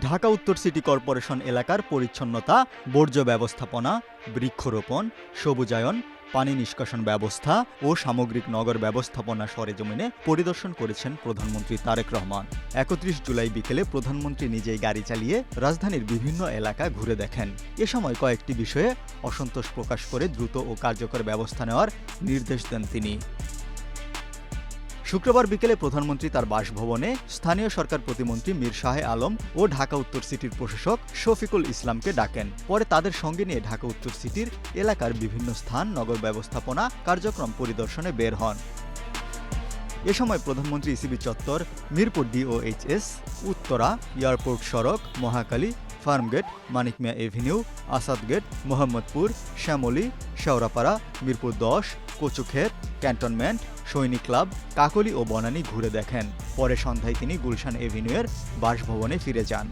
ঢাকা উত্তর city corporation এলাকার পরিচ্ছন্নতা, বর্জ্য ব্যবস্থাপনা, বৃক্ষরোপণ, সবুজায়ন, পানি নিষ্কাশন ব্যবস্থা ও সামগ্রিক নগর ব্যবস্থাপনা সরেজমিনে পরিদর্শন করেছেন প্রধানমন্ত্রী তারেক রহমান। ৩১ জুলাই বিকেলে প্রধানমন্ত্রী নিজেই গাড়ি চালিয়ে রাজধানীর বিভিন্ন এলাকা ঘুরে দেখেন। এ সময় কয়েকটি বিষয়ে অসন্তোষ প্রকাশ করে দ্রুত ও কার্যকর ব্যবস্থা নেওয়ার নির্দেশ দেন তিনি। শুক্রবার বিকেলে প্রধানমন্ত্রী তার বাসভবনে স্থানীয় সরকার প্রতিমন্ত্রী মীর শাহে আলম ও ঢাকা উত্তর সিটির প্রশাসক শফিকুল ইসলামকে ডাকেন। পরে তাদের সঙ্গে নিয়ে ঢাকা উত্তর সিটির এলাকার বিভিন্ন স্থান নগর ব্যবস্থাপনা কার্যক্রম পরিদর্শনে বের হন। এ সময় প্রধানমন্ত্রী ইসিবি চত্বর, মিরপুর ডিওএইচএস, উত্তরা, এয়ারপোর্ট সড়ক, Mohakhali, Farmgate, Manik Mia avenue, Asad gate, Mohammadpur, Shyamoli, Shewrapara, Mirpur ১০, Kachukhet, cantonment, সৈনিক ক্লাব, কাকলী ও বনানী ঘুরে দেখেন। পরে সন্ধ্যায় তিনি গুলশান এভিনিউয়ের বাসভবনে ফিরে যান।